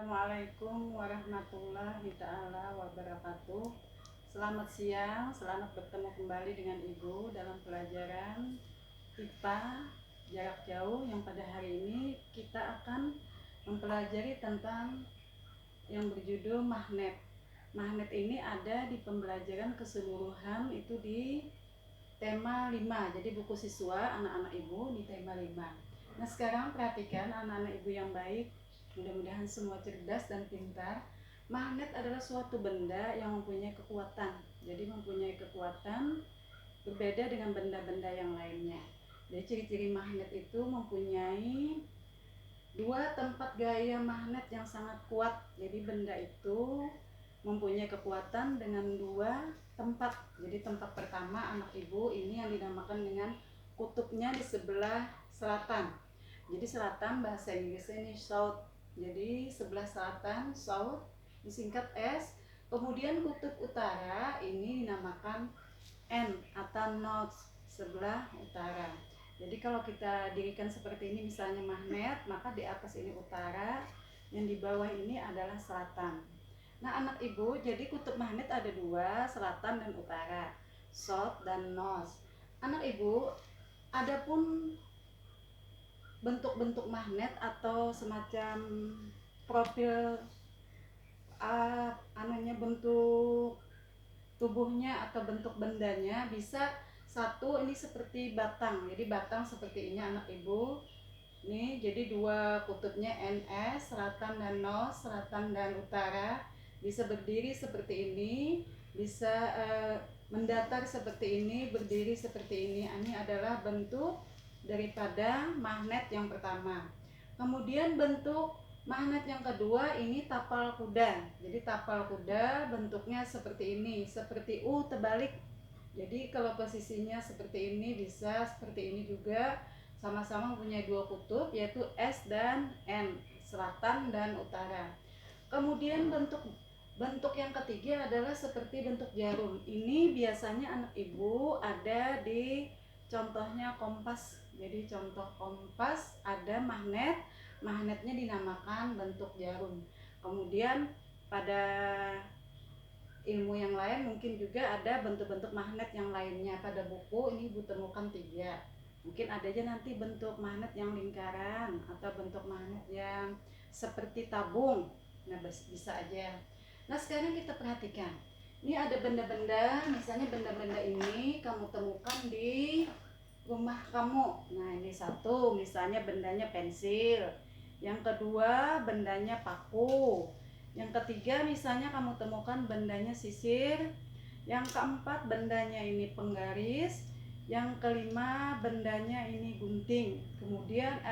Assalamualaikum warahmatullahi ta'ala wabarakatuh. Selamat siang, selamat bertemu kembali dengan Ibu dalam pelajaran IPA jarak jauh yang pada hari ini kita akan mempelajari tentang yang berjudul magnet. Magnet ini ada di pembelajaran keseluruhan itu di tema 5. Jadi buku siswa anak-anak Ibu di tema 5. Nah, sekarang perhatikan anak-anak Ibu yang baik. Mudah-mudahan semua cerdas dan pintar. Magnet adalah suatu benda yang mempunyai kekuatan. Jadi mempunyai kekuatan berbeda dengan benda-benda yang lainnya. Jadi ciri-ciri magnet itu mempunyai dua tempat gaya magnet yang sangat kuat. Jadi benda itu mempunyai kekuatan dengan dua tempat. Jadi tempat pertama anak ibu ini yang dinamakan dengan kutubnya di sebelah selatan. Jadi selatan bahasa Inggrisnya ini south. Jadi sebelah selatan south disingkat S. Kemudian kutub utara ini dinamakan N atau north, sebelah utara. Jadi kalau kita dirikan seperti ini misalnya magnet, maka di atas ini utara, yang di bawah ini adalah selatan. Nah anak ibu, jadi kutub magnet ada dua, selatan dan utara, south dan north. Anak ibu, adapun bentuk-bentuk magnet atau semacam profil bentuk tubuhnya atau bentuk bendanya bisa satu ini seperti batang. Jadi batang seperti ini anak ibu. Nih, jadi dua kutubnya NS, selatan dan north, selatan dan utara, bisa berdiri seperti ini, bisa mendatar seperti ini, berdiri seperti ini. Ini adalah bentuk daripada magnet yang pertama. Kemudian bentuk magnet yang kedua ini tapal kuda. Jadi tapal kuda bentuknya seperti ini, seperti U terbalik. Jadi kalau posisinya seperti ini bisa seperti ini juga, sama-sama mempunyai dua kutub yaitu S dan N, selatan dan utara. Kemudian bentuk yang ketiga adalah seperti bentuk jarum. Ini biasanya anak ibu ada di contohnya kompas. Jadi contoh kompas ada magnet, magnetnya dinamakan bentuk jarum. Kemudian pada ilmu yang lain mungkin juga ada bentuk-bentuk magnet yang lainnya. Pada buku ini Ibu temukan 3. Mungkin ada aja nanti bentuk magnet yang lingkaran atau bentuk magnet yang seperti tabung. Nah, bisa aja. Nah, sekarang kita perhatikan. Ini ada benda-benda, misalnya benda-benda ini kamu temukan di rumah kamu. Nah, ini satu, misalnya bendanya pensil. Yang kedua, bendanya paku. Yang ketiga, misalnya kamu temukan bendanya sisir. Yang keempat, bendanya ini penggaris. Yang kelima, bendanya ini gunting. Kemudian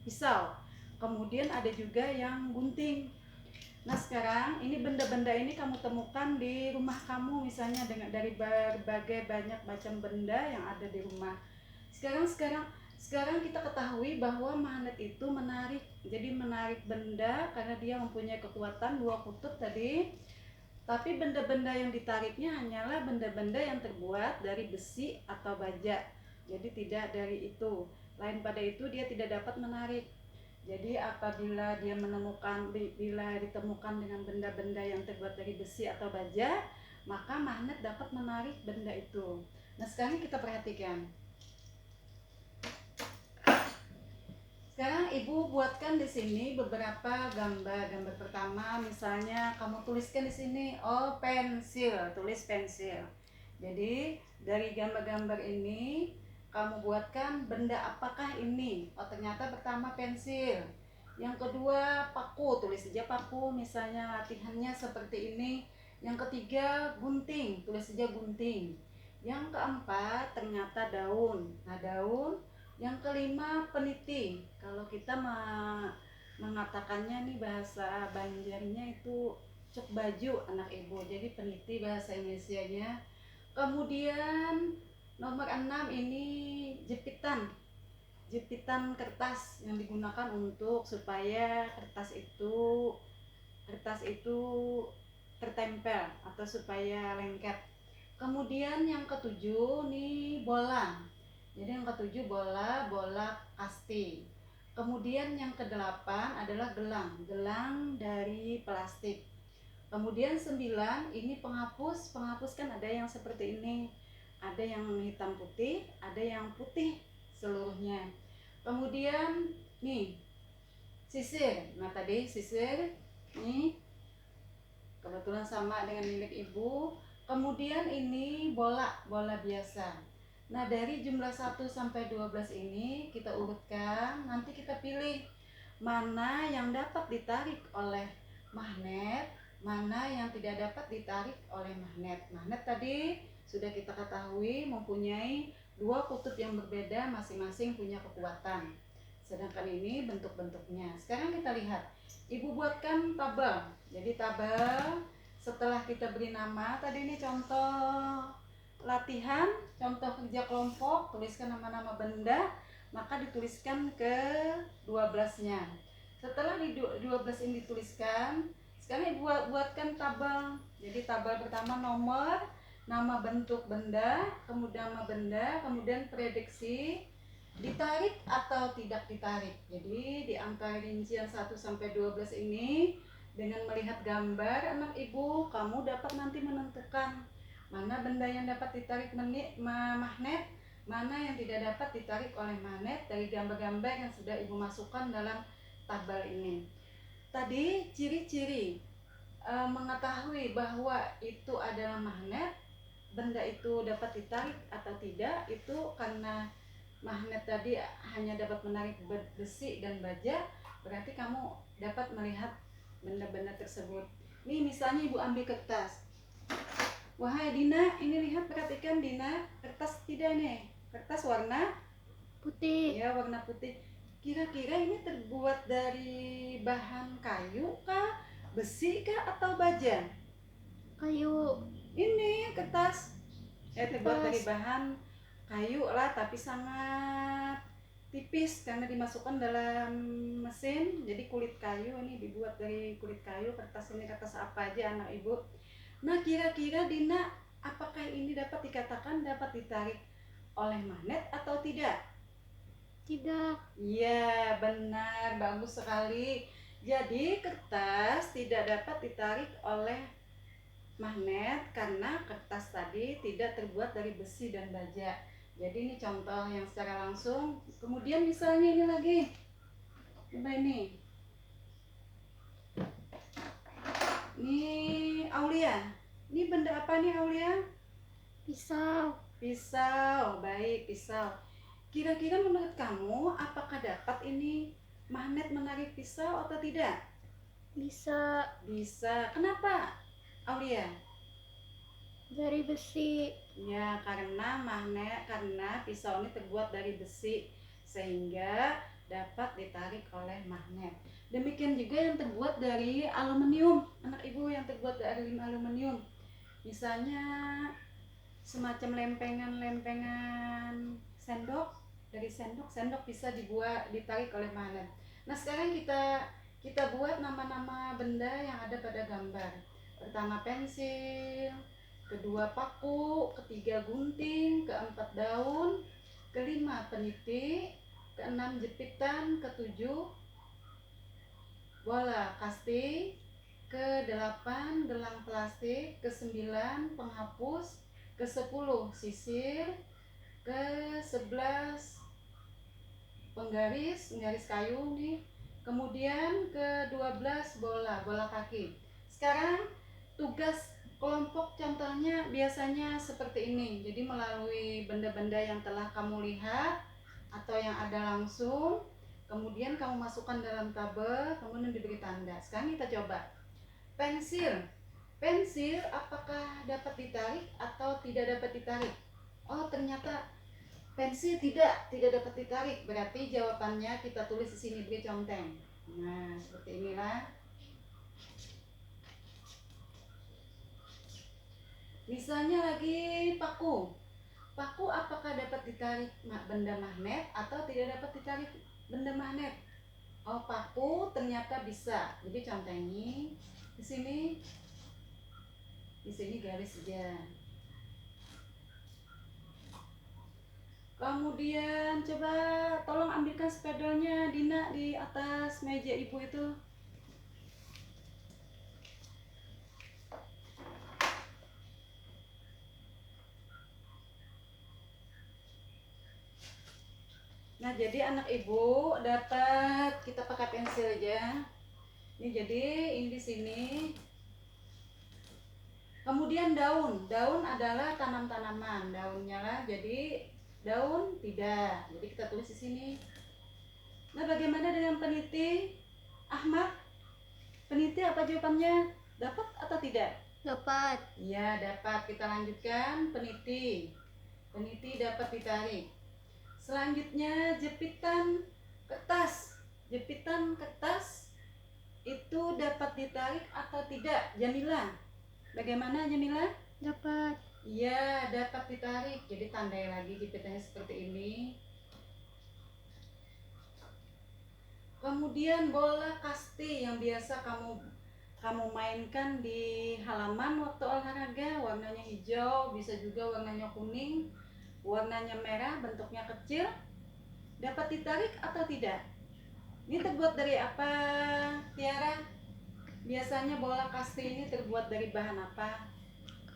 pisau. Kemudian ada juga yang gunting. Nah, sekarang ini benda-benda ini kamu temukan di rumah kamu, misalnya dari berbagai banyak macam benda yang ada di rumah. Sekarang kita ketahui bahwa magnet itu menarik. Jadi menarik benda karena dia mempunyai kekuatan dua kutub tadi. Tapi benda-benda yang ditariknya hanyalah benda-benda yang terbuat dari besi atau baja. Jadi tidak dari itu. Lain pada itu dia tidak dapat menarik. Jadi apabila bila ditemukan dengan benda-benda yang terbuat dari besi atau baja, maka magnet dapat menarik benda itu. Nah, sekarang kita perhatikan. Sekarang Ibu buatkan di sini beberapa gambar. Gambar pertama misalnya kamu tuliskan di sini, oh pensil, tulis pensil. Jadi dari gambar-gambar ini kamu buatkan benda apakah ini? Oh ternyata pertama pensil. Yang kedua paku, tulis saja paku, misalnya latihannya seperti ini. Yang ketiga gunting, tulis saja gunting. Yang keempat ternyata daun. Nah daun. Yang kelima peniti. Kalau kita mengatakannya nih bahasa Banjarnya itu cuk baju anak ibu. Jadi peniti bahasa Indonesianya. Kemudian nomor 6 ini jepitan. Jepitan kertas yang digunakan untuk supaya kertas itu tertempel atau supaya lengket. Kemudian yang ketujuh nih bola. Jadi yang ketujuh bola kasti. Kemudian yang kedelapan adalah gelang dari plastik. Kemudian 9 ini penghapus. Penghapus kan ada yang seperti ini, ada yang hitam putih, ada yang putih seluruhnya. Kemudian nih sisir. Nah tadi sisir nih kebetulan sama dengan milik ibu. Kemudian ini bola biasa. Nah dari jumlah 1 sampai 12 ini kita urutkan. Nanti kita pilih mana yang dapat ditarik oleh magnet, mana yang tidak dapat ditarik oleh magnet. Magnet tadi sudah kita ketahui mempunyai dua kutub yang berbeda, masing-masing punya kekuatan. Sedangkan ini bentuk-bentuknya. Sekarang kita lihat. Ibu buatkan tabel. Jadi tabel setelah kita beri nama, tadi ini contoh latihan, contoh kerja kelompok, tuliskan nama-nama benda, maka dituliskan ke 12-nya. Setelah di 12 ini dituliskan, sekarang ibu buatkan tabel. Jadi tabel pertama nomor, nama bentuk benda, kemudian nama benda, kemudian prediksi, ditarik atau tidak ditarik. Jadi di angka rincian 1 sampai 12 ini dengan melihat gambar anak ibu, kamu dapat nanti menentukan mana benda yang dapat ditarik magnet, mana yang tidak dapat ditarik oleh magnet dari gambar-gambar yang sudah ibu masukkan dalam tabel ini. Tadi ciri-ciri mengetahui bahwa itu adalah magnet, benda itu dapat ditarik atau tidak, itu karena magnet tadi hanya dapat menarik besi dan baja, berarti kamu dapat melihat benda-benda tersebut. Nih misalnya ibu ambil kertas. Wahai Dina, ini lihat, perhatikan Dina, kertas tidak nih? Kertas warna putih. ya, warna putih. Kira-kira ini terbuat dari bahan kayu kah, besi kah, atau baja? Kayu. Ini kertas terbuat dari Kertas. bahan kayu lah, tapi sangat tipis karena dimasukkan dalam mesin. Jadi kulit kayu, ini dibuat dari kulit kayu. Kertas ini kertas apa aja anak ibu? Nah kira-kira Dina, apakah ini dapat dikatakan dapat ditarik oleh magnet atau tidak? Tidak. Iya benar, bagus sekali. Jadi kertas tidak dapat ditarik oleh magnet karena kertas tadi tidak terbuat dari besi dan baja. Jadi ini contoh yang secara langsung. Kemudian misalnya ini lagi, coba ini Aulia, ini benda apa nih Aulia? Pisau. Pisau. Baik, pisau. Kira-kira menurut kamu apakah dapat ini magnet menarik pisau atau tidak? Bisa. Bisa. Kenapa Aulia? Dari besi. Ya, karena pisau ini terbuat dari besi sehingga dapat ditarik oleh magnet. Demikian juga yang terbuat dari aluminium, anak ibu, yang terbuat dari aluminium. Misalnya semacam lempengan sendok, dari sendok bisa ditarik oleh magnet. Nah, sekarang kita buat nama-nama benda yang ada pada gambar. Pertama pensil, kedua paku, ketiga gunting, keempat daun, kelima peniti, keenam jepitan, ketujuh bola kasti, ke-8 gelang plastik, ke-9 penghapus, ke-10 sisir, ke-11 penggaris kayu nih. Kemudian ke-12 bola kaki. Sekarang tugas kelompok contohnya biasanya seperti ini. Jadi melalui benda-benda yang telah kamu lihat atau yang ada langsung, kemudian kamu masukkan dalam tabel, kemudian diberi tanda. Sekarang kita coba. Pensil apakah dapat ditarik atau tidak dapat ditarik? Oh, ternyata pensil tidak dapat ditarik. Berarti jawabannya kita tulis di sini, beri conteng. Nah, seperti inilah. Misalnya lagi paku. Paku apakah dapat ditarik benda magnet atau tidak dapat ditarik benda magnet? Oh, paku ternyata bisa. Jadi contengi di sini garis saja. Kemudian coba tolong ambilkan spidolnya Dina di atas meja ibu itu. Nah, jadi anak ibu dapat, kita pakai pensil aja. Ini jadi ini di sini. Kemudian daun adalah tanam-tanaman, daunnya lah. Jadi daun tidak. Jadi kita tulis di sini. Nah, bagaimana dengan peniti? Ahmad, peniti apa jawabannya? Dapat atau tidak? Dapat. Iya, dapat. Kita lanjutkan peniti. Peniti dapat ditarik. Selanjutnya jepitan kertas. Jepitan kertas itu dapat ditarik atau tidak, Jamila? Bagaimana, Jamila? Dapat. Iya, dapat ditarik. Jadi tandai lagi jepitannya seperti ini. Kemudian bola kasti yang biasa kamu mainkan di halaman waktu olahraga, warnanya hijau, bisa juga warnanya kuning, warnanya merah, bentuknya kecil. Dapat ditarik atau tidak? Ini terbuat dari apa, Tiara? Biasanya bola kasti ini terbuat dari bahan apa?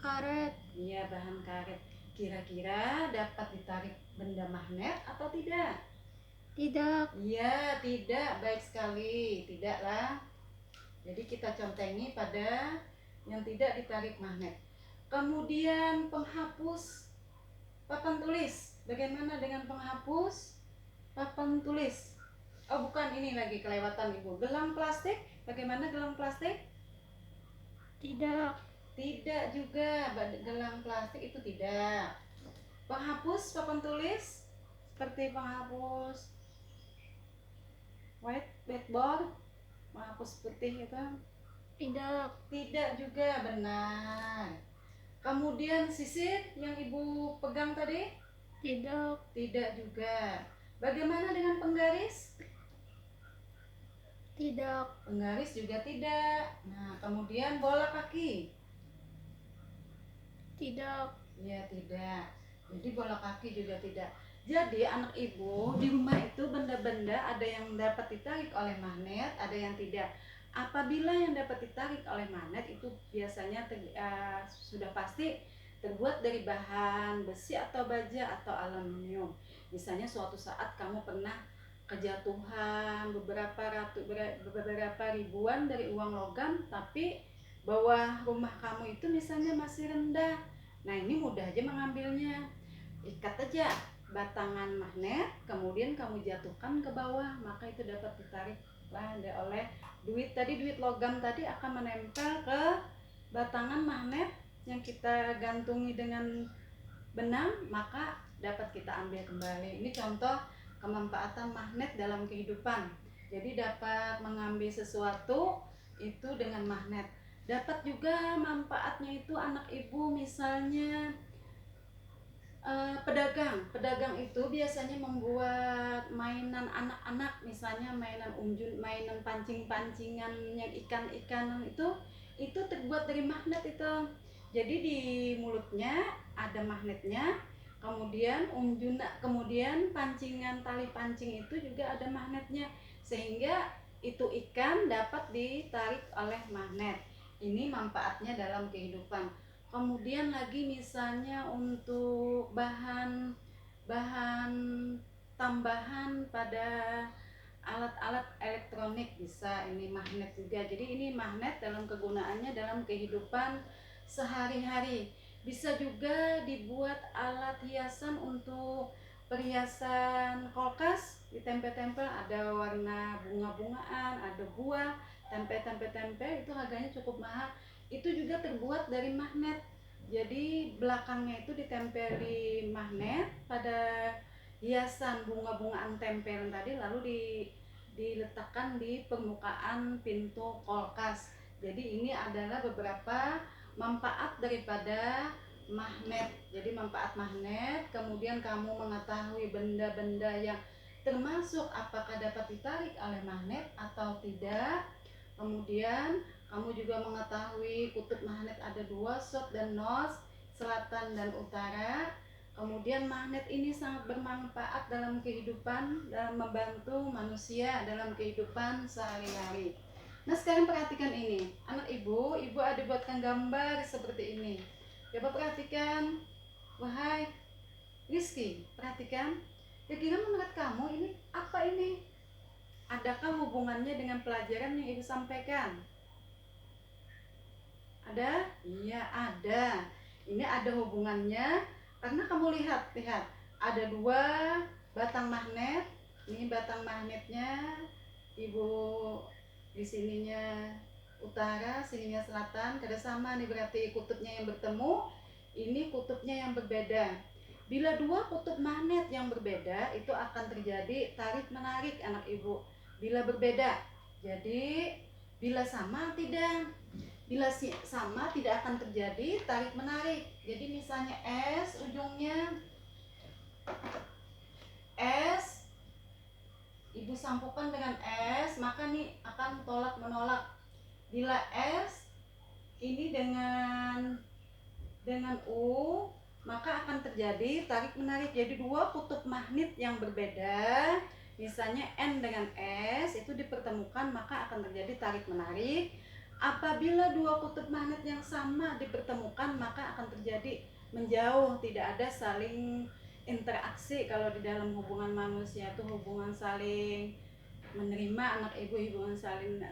Karet. Iya, bahan karet. Kira-kira dapat ditarik benda magnet atau tidak? Tidak. Iya, tidak. Baik sekali. Tidaklah. Jadi kita contengi pada yang tidak ditarik magnet. Kemudian penghapus papan tulis. Bagaimana dengan penghapus papan tulis? Oh, bukan, ini lagi kelewatan Ibu. Gelang plastik. Bagaimana gelang plastik? Tidak. Tidak juga. Gelang plastik itu tidak. Penghapus papan tulis seperti penghapus whiteboard, penghapus putih itu Tidak. tidak juga, benar. Kemudian sisir yang ibu pegang tadi Tidak. tidak juga. Bagaimana dengan penggaris? Tidak. Penggaris juga tidak. Nah, kemudian bola kaki? Tidak. Ya, tidak. Jadi bola kaki juga tidak. Jadi anak ibu di rumah itu benda-benda ada yang dapat ditarik oleh magnet, ada yang tidak. Apabila yang dapat ditarik oleh magnet itu biasanya sudah pasti terbuat dari bahan besi atau baja atau aluminium. Misalnya suatu saat kamu pernah kejatuhan beberapa ribuan dari uang logam, tapi bawah rumah kamu itu misalnya masih rendah. Nah, ini mudah aja mengambilnya. Ikat aja batangan magnet, kemudian kamu jatuhkan ke bawah, maka itu dapat ditarik oleh duit tadi, duit logam tadi akan menempel ke batangan magnet yang kita gantungi dengan benang, maka dapat kita ambil kembali. Ini contoh kemanfaatan magnet dalam kehidupan. Jadi dapat mengambil sesuatu itu dengan magnet. Dapat juga manfaatnya itu anak ibu, misalnya pedagang itu biasanya membuat mainan anak-anak, misalnya mainan unjun, mainan pancing-pancingan yang ikan-ikanan itu terbuat dari magnet itu. Jadi di mulutnya ada magnetnya, kemudian kemudian pancingan tali pancing itu juga ada magnetnya, sehingga itu ikan dapat ditarik oleh magnet. Ini manfaatnya dalam kehidupan. Kemudian lagi misalnya untuk bahan tambahan pada alat-alat elektronik bisa ini magnet juga. Jadi ini magnet dalam kegunaannya dalam kehidupan sehari-hari. Bisa juga dibuat alat hiasan untuk perhiasan kulkas, ditempel-tempel ada warna bunga-bungaan, ada buah, tempel-tempel-tempel, itu harganya cukup mahal. Itu juga terbuat dari magnet. Jadi belakangnya itu ditempeli magnet pada hiasan bunga-bungaan tempel tadi, lalu diletakkan di permukaan pintu kulkas. Jadi ini adalah beberapa manfaat daripada magnet. Jadi manfaat magnet, kemudian kamu mengetahui benda-benda yang termasuk apakah dapat ditarik oleh magnet atau tidak. Kemudian kamu juga mengetahui kutub magnet ada 2, south dan north, selatan dan utara. Kemudian magnet ini sangat bermanfaat dalam kehidupan, dalam membantu manusia dalam kehidupan sehari-hari. Nah sekarang perhatikan ini, anak ibu ada buatkan gambar seperti ini. Coba perhatikan, wahai Rizky, perhatikan. Kira-kira menurut kamu ini apa ini? Adakah hubungannya dengan pelajaran yang ibu sampaikan? Ada? Iya ada. Ini ada hubungannya karena kamu lihat, ada dua batang magnet. Ini batang magnetnya, ibu di sininya utara, sininya selatan, kerjasama nih berarti kutubnya yang bertemu. Ini kutubnya yang berbeda. Bila dua kutub magnet yang berbeda itu akan terjadi tarik menarik anak ibu. Bila berbeda, jadi bila sama tidak. Bila sama tidak akan terjadi tarik menarik. Jadi misalnya S ujungnya S, ibu sambungkan dengan S, maka nih akan tolak menolak. Bila S ini dengan U, maka akan terjadi tarik menarik. Jadi dua kutub magnet yang berbeda, misalnya N dengan S itu dipertemukan, maka akan terjadi tarik menarik. Apabila dua kutub magnet yang sama dipertemukan, maka akan terjadi menjauh, tidak ada saling interaksi. Kalau di dalam hubungan manusia itu hubungan saling menerima anak ibu, hubungan saling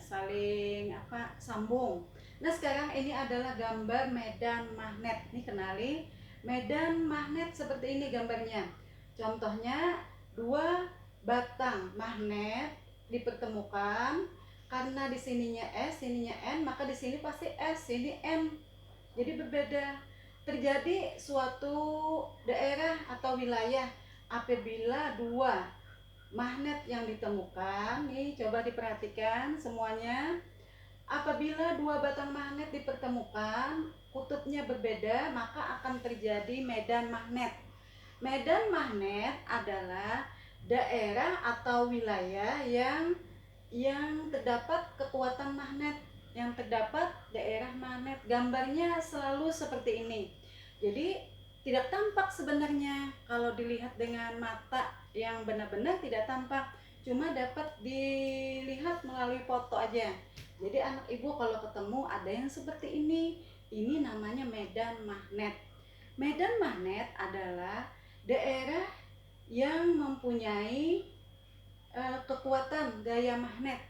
sambung. Nah sekarang ini adalah gambar medan magnet. Nih kenali medan magnet seperti ini gambarnya. Contohnya dua batang magnet dipertemukan, karena di sininya S, sininya N, maka di sini pasti S, sini N. Jadi berbeda. Terjadi suatu daerah atau wilayah apabila dua magnet yang ditemukan, nih coba diperhatikan semuanya. Apabila dua batang magnet dipertemukan, kutubnya berbeda, maka akan terjadi medan magnet. Medan magnet adalah daerah atau wilayah yang terdapat kekuatan magnet, yang terdapat daerah magnet. Gambarnya selalu seperti ini. Jadi tidak tampak sebenarnya kalau dilihat dengan mata yang benar-benar, tidak tampak, cuma dapat dilihat melalui foto aja. Jadi anak ibu kalau ketemu ada yang seperti ini namanya medan magnet. Medan magnet adalah daerah yang mempunyai kekuatan gaya magnet.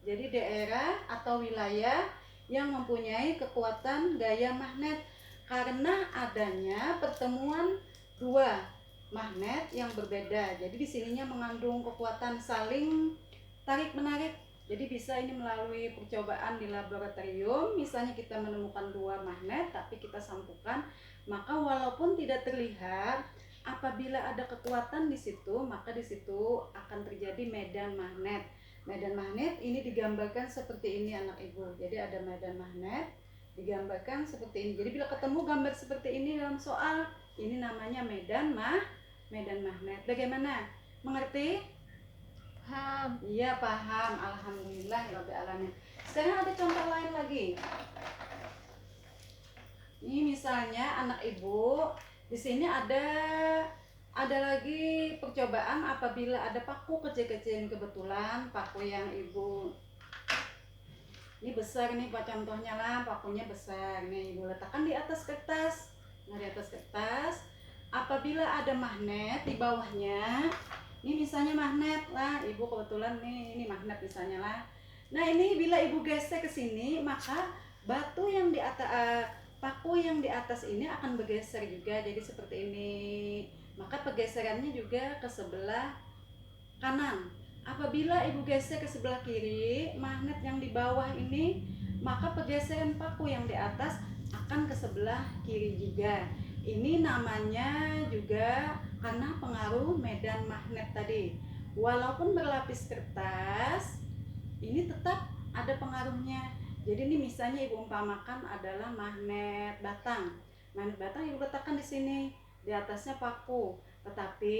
Jadi daerah atau wilayah yang mempunyai kekuatan gaya magnet karena adanya pertemuan dua magnet yang berbeda. Jadi di sininya mengandung kekuatan saling tarik menarik. Jadi bisa ini melalui percobaan di laboratorium. Misalnya kita menemukan dua magnet tapi kita sambungkan, maka walaupun tidak terlihat, apabila ada kekuatan di situ, maka di situ akan terjadi medan magnet. Medan magnet ini digambarkan seperti ini anak ibu. Jadi ada medan magnet digambarkan seperti ini. Jadi bila ketemu gambar seperti ini dalam soal, ini namanya medan magnet. Bagaimana? Mengerti? Paham. Iya paham. Alhamdulillah rabbil alamin. Sekarang ada contoh lain lagi. Ini misalnya anak ibu, di sini ada lagi percobaan apabila ada paku kecil-kecil. Kebetulan paku yang ibu ini besar nih pak, contohnya lah pakunya besar nih, ibu letakkan di atas kertas. Nah di atas kertas apabila ada magnet di bawahnya, ini misalnya magnet lah, ibu kebetulan nih ini magnet misalnya lah. Nah ini bila ibu gesek ke sini, maka batu yang di atas paku yang di atas ini akan bergeser juga, jadi seperti ini. Maka pergeserannya juga ke sebelah kanan. Apabila ibu gesek ke sebelah kiri, magnet yang di bawah ini, maka pergeseran paku yang di atas akan ke sebelah kiri juga. Ini namanya juga karena pengaruh medan magnet tadi. Walaupun berlapis kertas, ini tetap ada pengaruhnya. Jadi ini misalnya ibu umpamakan adalah magnet batang. Magnet batang ibu letakkan di sini, di atasnya paku. Tetapi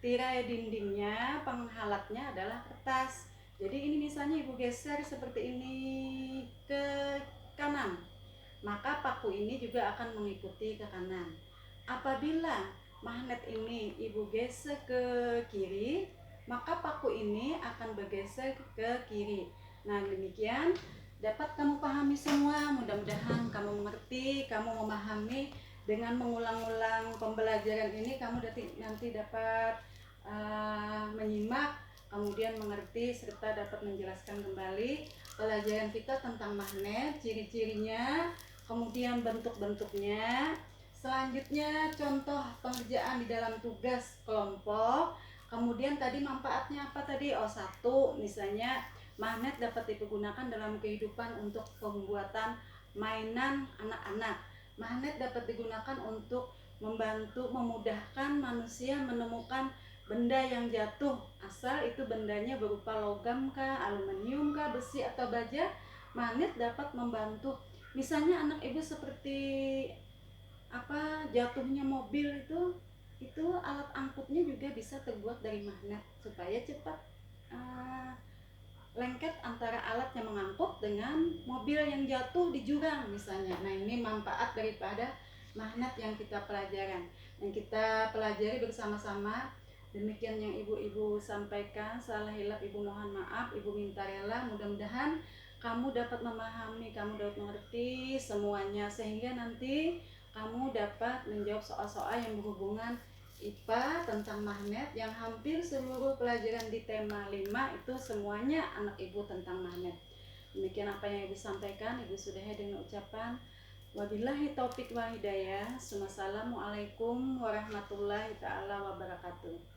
tirai dindingnya, penghalatnya adalah kertas. Jadi ini misalnya ibu geser seperti ini ke kanan, maka paku ini juga akan mengikuti ke kanan. Apabila magnet ini ibu gesek ke kiri, maka paku ini akan bergeser ke kiri. Nah, demikian dapat kamu pahami semua. Mudah-mudahan kamu mengerti, kamu memahami. Dengan mengulang-ulang pembelajaran ini kamu nanti dapat menyimak, kemudian mengerti serta dapat menjelaskan kembali pelajaran kita tentang magnet, ciri-cirinya, kemudian bentuk-bentuknya. Selanjutnya contoh pengerjaan di dalam tugas kelompok. Kemudian tadi manfaatnya apa tadi? Oh, satu, misalnya magnet dapat dipergunakan dalam kehidupan untuk pembuatan mainan anak-anak. Magnet dapat digunakan untuk membantu memudahkan manusia menemukan benda yang jatuh, asal itu bendanya berupa logam kah, aluminium kah, besi atau baja. Magnet dapat membantu. Misalnya anak ibu seperti jatuhnya mobil itu alat angkutnya juga bisa terbuat dari magnet supaya cepat lengket antara alat yang mengangkut dengan mobil yang jatuh di jurang misalnya. Nah, ini manfaat daripada magnet yang kita pelajari bersama-sama. Demikian yang ibu-ibu sampaikan. Salah hilap ibu mohon maaf, ibu minta rela. Mudah-mudahan kamu dapat memahami, kamu dapat mengerti semuanya, sehingga nanti kamu dapat menjawab soal-soal yang berhubungan IPA tentang magnet, yang hampir seluruh pelajaran di tema 5 itu semuanya anak ibu tentang magnet. Demikian apa yang ibu sampaikan. Ibu sudahi dengan ucapan wabillahi taufik wa hidayah. Wassalamualaikum warahmatullahi taala wabarakatuh.